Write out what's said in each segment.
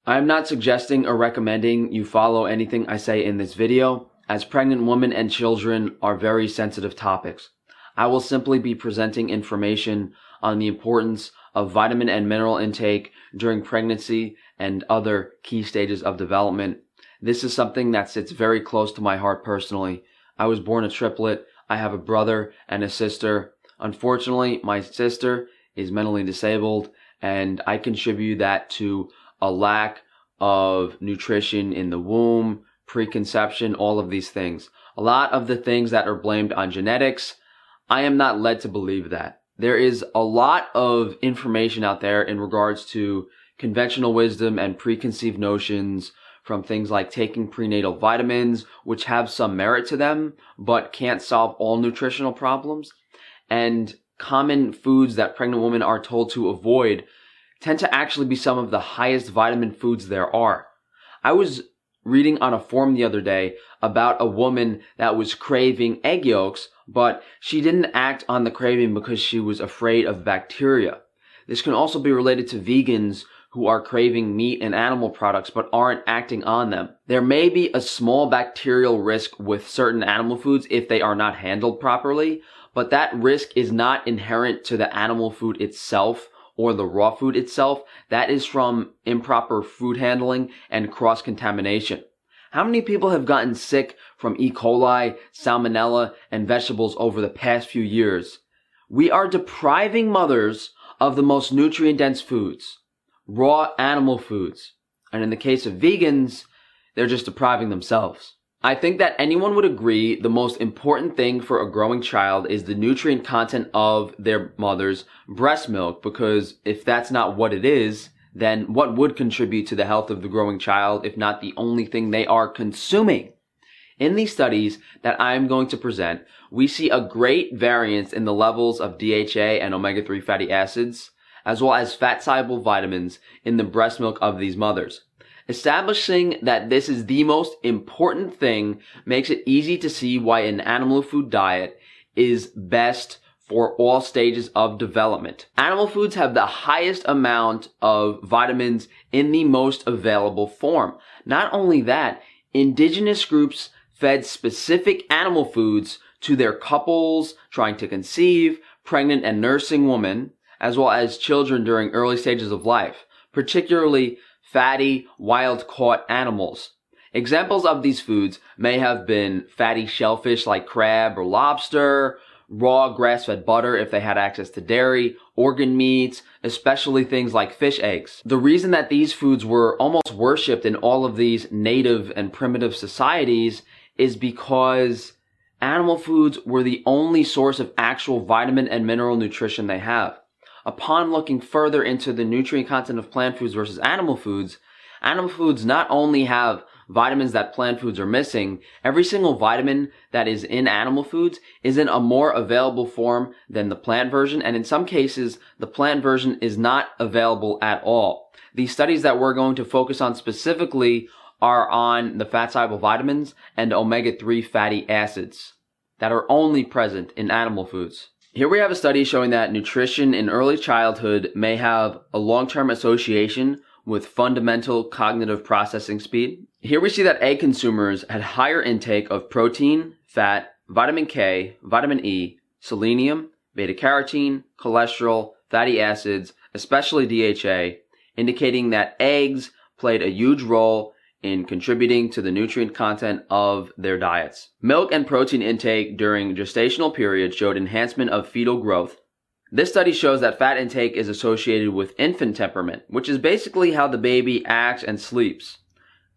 I am not suggesting or recommending you follow anything I say in this video, as pregnant women and children are very sensitive topics. I will simply be presenting information on the importance of vitamin and mineral intake during pregnancy and other key stages of development. This is something that sits very close to my heart personally. I was born a triplet. I have a brother and a sister. Unfortunately, my sister is mentally disabled, and I contribute that to a lack of nutrition in the womb, preconception, all of these things. A lot of the things that are blamed on genetics, I am not led to believe that. There is a lot of information out there in regards to conventional wisdom and preconceived notions from things like taking prenatal vitamins, which have some merit to them, but can't solve all nutritional problems. And common foods that pregnant women are told to avoid tend to actually be some of the highest vitamin foods there are. I was reading on a forum the other day about a woman that was craving egg yolks, but she didn't act on the craving because she was afraid of bacteria. This can also be related to vegans who are craving meat and animal products but aren't acting on them. There may be a small bacterial risk with certain animal foods if they are not handled properly, but that risk is not inherent to the animal food itself or the raw food itself. That is from improper food handling and cross-contamination. How many people have gotten sick from E. coli, salmonella, and vegetables over the past few years? We are depriving mothers of the most nutrient-dense foods, raw animal foods. And in the case of vegans, they're just depriving themselves. I think that anyone would agree the most important thing for a growing child is the nutrient content of their mother's breast milk, because if that's not what it is, then what would contribute to the health of the growing child if not the only thing they are consuming? In these studies that I'm going to present, we see a great variance in the levels of DHA and omega-3 fatty acids, as well as fat-soluble vitamins in the breast milk of these mothers. Establishing that this is the most important thing makes it easy to see why an animal food diet is best for all stages of development. Animal foods have the highest amount of vitamins in the most available form. Not only that, indigenous groups fed specific animal foods to their couples trying to conceive, pregnant and nursing women, as well as children during early stages of life, particularly fatty, wild-caught animals. Examples of these foods may have been fatty shellfish like crab or lobster, raw grass-fed butter if they had access to dairy, organ meats, especially things like fish eggs. The reason that these foods were almost worshipped in all of these native and primitive societies is because animal foods were the only source of actual vitamin and mineral nutrition they have. Upon looking further into the nutrient content of plant foods versus animal foods not only have vitamins that plant foods are missing, every single vitamin that is in animal foods is in a more available form than the plant version, and in some cases, the plant version is not available at all. These studies that we're going to focus on specifically are on the fat-soluble vitamins and omega-3 fatty acids that are only present in animal foods. Here we have a study showing that nutrition in early childhood may have a long-term association with fundamental cognitive processing speed. Here we see that egg consumers had higher intake of protein, fat, vitamin K, vitamin E, selenium, beta-carotene, cholesterol, fatty acids, especially DHA, indicating that eggs played a huge role in contributing to the nutrient content of their diets. Milk and protein intake during gestational period showed enhancement of fetal growth. This study shows that fat intake is associated with infant temperament, which is basically how the baby acts and sleeps.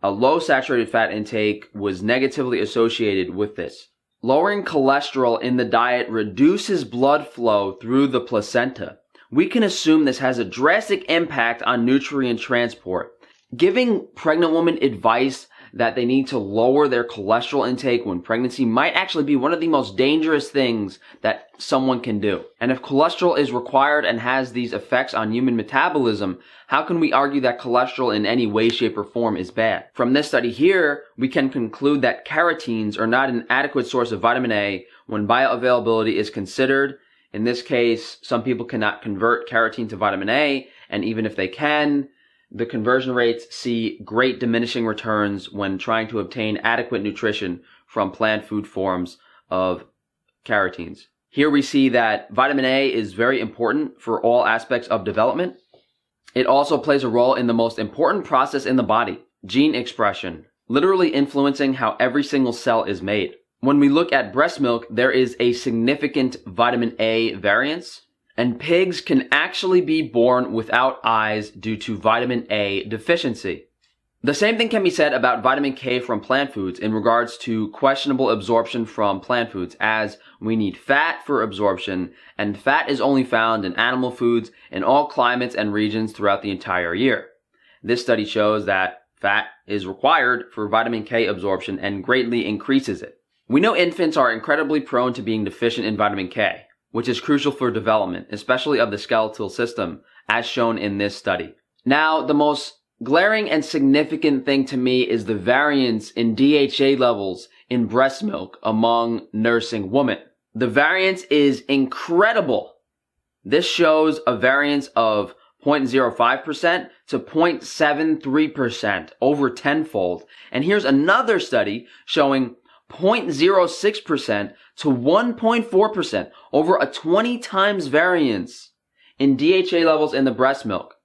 A low saturated fat intake was negatively associated with this. Lowering cholesterol in the diet reduces blood flow through the placenta. We can assume this has a drastic impact on nutrient transport. Giving pregnant women advice that they need to lower their cholesterol intake when pregnancy might actually be one of the most dangerous things that someone can do. And if cholesterol is required and has these effects on human metabolism, how can we argue that cholesterol in any way, shape, or form is bad? From this study here, we can conclude that carotenes are not an adequate source of vitamin A when bioavailability is considered. In this case, some people cannot convert carotene to vitamin A, and even if they can, the conversion rates see great diminishing returns when trying to obtain adequate nutrition from plant food forms of carotenes. Here we see that vitamin A is very important for all aspects of development. It also plays a role in the most important process in the body, gene expression, literally influencing how every single cell is made. When we look at breast milk, there is a significant vitamin A variance, and pigs can actually be born without eyes due to vitamin A deficiency. The same thing can be said about vitamin K from plant foods in regards to questionable absorption from plant foods, as we need fat for absorption, and fat is only found in animal foods in all climates and regions throughout the entire year. This study shows that fat is required for vitamin K absorption and greatly increases it. We know infants are incredibly prone to being deficient in vitamin K, which is crucial for development, especially of the skeletal system, as shown in this study. Now, the most glaring and significant thing to me is the variance in DHA levels in breast milk among nursing women. The variance is incredible. This shows a variance of 0.05% to 0.73%, over tenfold. And here's another study showing 0.06% to 1.4%, over a 20 times variance in DHA levels in the breast milk.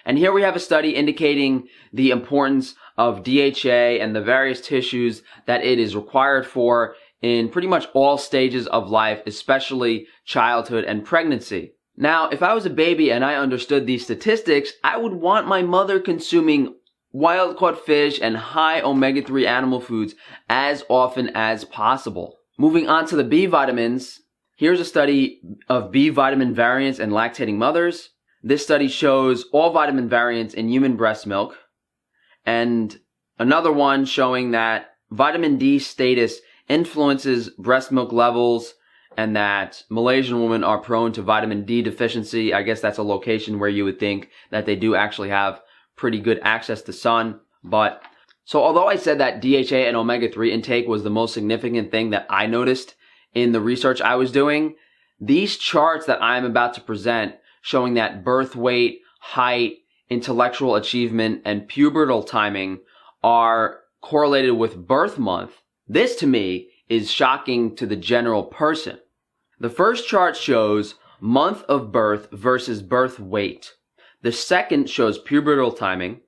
And here we have a study indicating the importance of DHA and the various tissues that it is required for in pretty much all stages of life, especially childhood and pregnancy. Now, if I was a baby and I understood these statistics, I would want my mother consuming wild-caught fish and high omega-3 animal foods as often as possible. Moving on to the B vitamins, here's a study of B vitamin variance in lactating mothers. This study shows all vitamin variants in human breast milk, and another one showing that vitamin D status influences breast milk levels and that Malaysian women are prone to vitamin D deficiency. I guess that's a location where you would think that they do actually have pretty good access to sun. But so although I said that DHA and omega-3 intake was the most significant thing that I noticed in the research I was doing, these charts that I'm about to present showing that birth weight, height, intellectual achievement, and pubertal timing are correlated with birth month, this to me is shocking to the general person. The first chart shows month of birth versus birth weight. The second shows pubertal timing.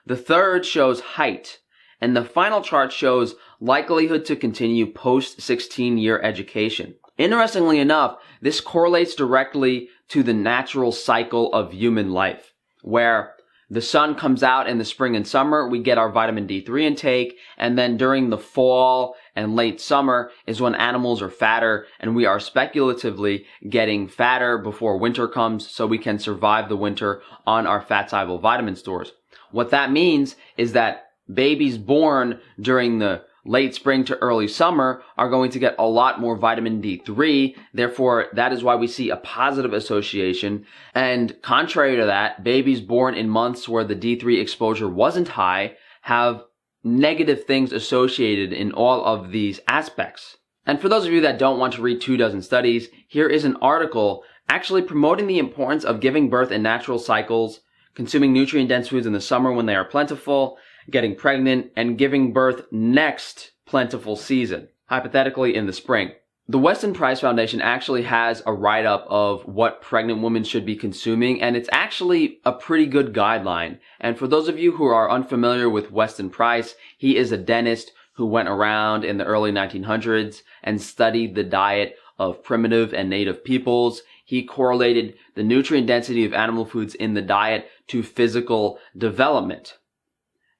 The third shows height. And the final chart shows likelihood to continue post 16-year education. Interestingly enough, this correlates directly to the natural cycle of human life, where the sun comes out in the spring and summer, we get our vitamin D3 intake, and then during the fall and late summer is when animals are fatter, and we are speculatively getting fatter before winter comes so we can survive the winter on our fat-soluble vitamin stores. What that means is that babies born during the late spring to early summer are going to get a lot more vitamin D3. Therefore, that is why we see a positive association. And contrary to that, babies born in months where the D3 exposure wasn't high have negative things associated in all of these aspects. And for those of you that don't want to read 24 studies, here is an article actually promoting the importance of giving birth in natural cycles, consuming nutrient-dense foods in the summer when they are plentiful, getting pregnant, and giving birth next plentiful season, hypothetically in the spring. The Weston Price Foundation actually has a write-up of what pregnant women should be consuming, and it's actually a pretty good guideline. And for those of you who are unfamiliar with Weston Price, he is a dentist who went around in the early 1900s and studied the diet of primitive and native peoples. He correlated the nutrient density of animal foods in the diet to physical development.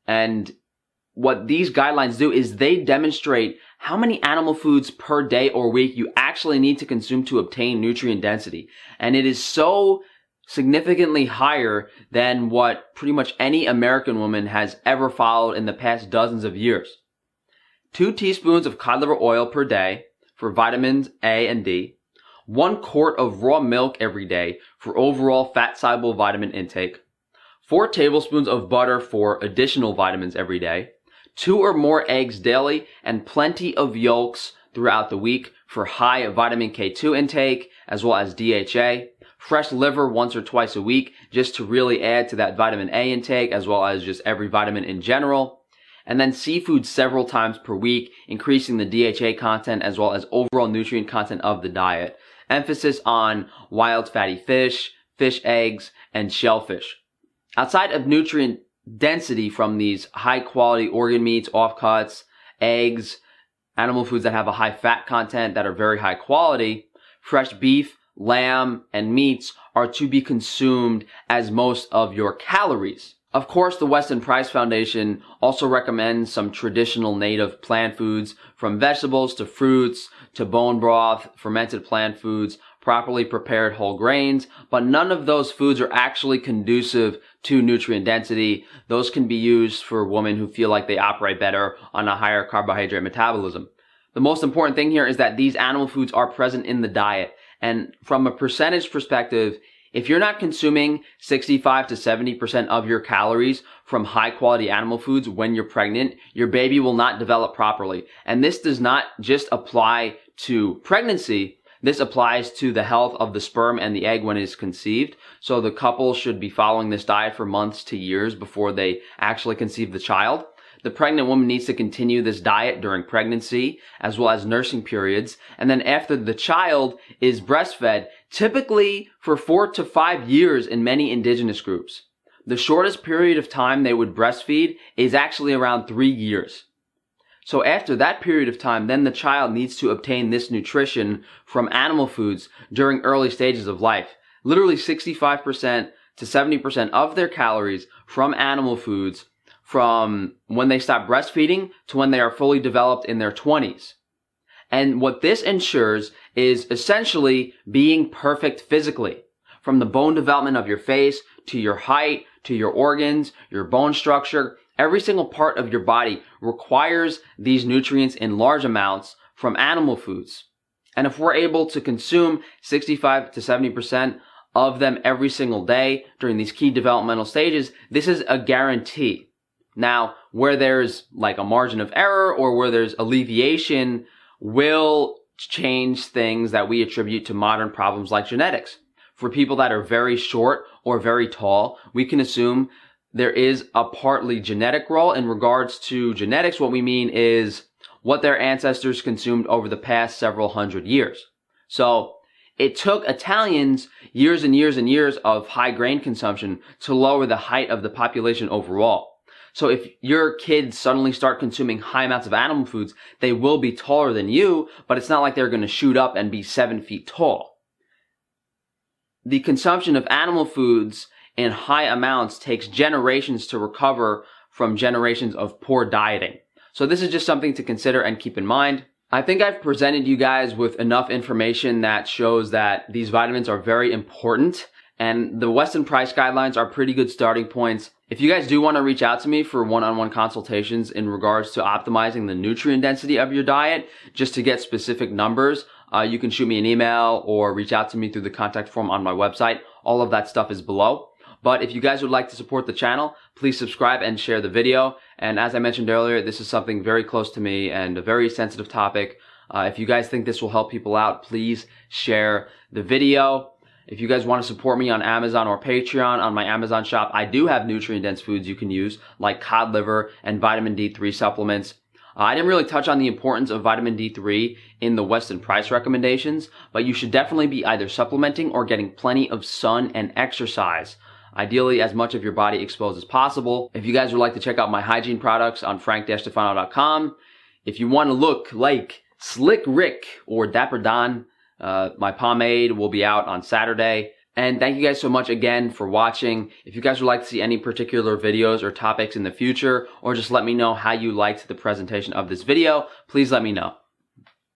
And what these guidelines do is they demonstrate how many animal foods per day or week you actually need to consume to obtain nutrient density. And it is so significantly higher than what pretty much any American woman has ever followed in the past dozens of years. 2 teaspoons of cod liver oil per day for vitamins A and D. 1 quart of raw milk every day for overall fat-soluble vitamin intake. 4 tablespoons of butter for additional vitamins every day, 2 or more eggs daily, and plenty of yolks throughout the week for high vitamin K2 intake, as well as DHA. fresh liver once or twice a week just to really add to that vitamin A intake, as well as just every vitamin in general. And then seafood several times per week, increasing the DHA content as well as overall nutrient content of the diet. Emphasis on wild fatty fish, fish eggs, and shellfish. Outside of nutrient density from these high quality organ meats, offcuts, eggs, animal foods that have a high fat content that are very high quality, fresh beef, lamb, and meats are to be consumed as most of your calories. Of course, the Weston Price Foundation also recommends some traditional native plant foods, from vegetables to fruits to bone broth, fermented plant foods, properly prepared whole grains, but none of those foods are actually conducive to nutrient density. Those can be used for women who feel like they operate better on a higher carbohydrate metabolism. The most important thing here is that these animal foods are present in the diet. And from a percentage perspective, if you're not consuming 65 to 70% of your calories from high quality animal foods when you're pregnant, your baby will not develop properly. And this does not just apply to pregnancy. This applies to the health of the sperm and the egg when it is conceived. So the couple should be following this diet for months to years before they actually conceive the child. The pregnant woman needs to continue this diet during pregnancy as well as nursing periods. And then after the child is breastfed, typically for 4 to 5 years in many indigenous groups. The shortest period of time they would breastfeed is actually around 3 years. So after that period of time, then the child needs to obtain this nutrition from animal foods during early stages of life. Literally 65% to 70% of their calories from animal foods from when they stop breastfeeding to when they are fully developed in their 20s. And what this ensures is essentially being perfect physically. From the bone development of your face, to your height, to your organs, your bone structure, every single part of your body requires these nutrients in large amounts from animal foods. And if we're able to consume 65 to 70% of them every single day during these key developmental stages, this is a guarantee. Now, where there's like a margin of error or where there's alleviation will change things that we attribute to modern problems like genetics. For people that are very short or very tall, we can assume there is a partly genetic role. In regards to genetics, what we mean is what their ancestors consumed over the past several hundred years. So it took Italians years and years and years of high grain consumption to lower the height of the population overall. So if your kids suddenly start consuming high amounts of animal foods, they will be taller than you, but it's not like they're going to shoot up and be 7 feet tall. The consumption of animal foods in high amounts takes generations to recover from generations of poor dieting. So this is just something to consider and keep in mind. I think I've presented you guys with enough information that shows that these vitamins are very important, and the Weston Price guidelines are pretty good starting points. If you guys do want to reach out to me for one-on-one consultations in regards to optimizing the nutrient density of your diet, just to get specific numbers, you can shoot me an email or reach out to me through the contact form on my website. All of that stuff is below. But if you guys would like to support the channel, please subscribe and share the video. And as I mentioned earlier, this is something very close to me and a very sensitive topic. If you guys think this will help people out, please share the video. If you guys want to support me on Amazon or Patreon, on my Amazon shop, I do have nutrient-dense foods you can use, like cod liver and vitamin D3 supplements. I didn't really touch on the importance of vitamin D3 in the Weston Price recommendations, but you should definitely be either supplementing or getting plenty of sun and exercise. Ideally, as much of your body exposed as possible. If you guys would like to check out my hygiene products on frank-stefano.com, if you want to look like Slick Rick or Dapper Don, my pomade will be out on Saturday. And thank you guys so much again for watching. If you guys would like to see any particular videos or topics in the future, or just let me know how you liked the presentation of this video, please let me know.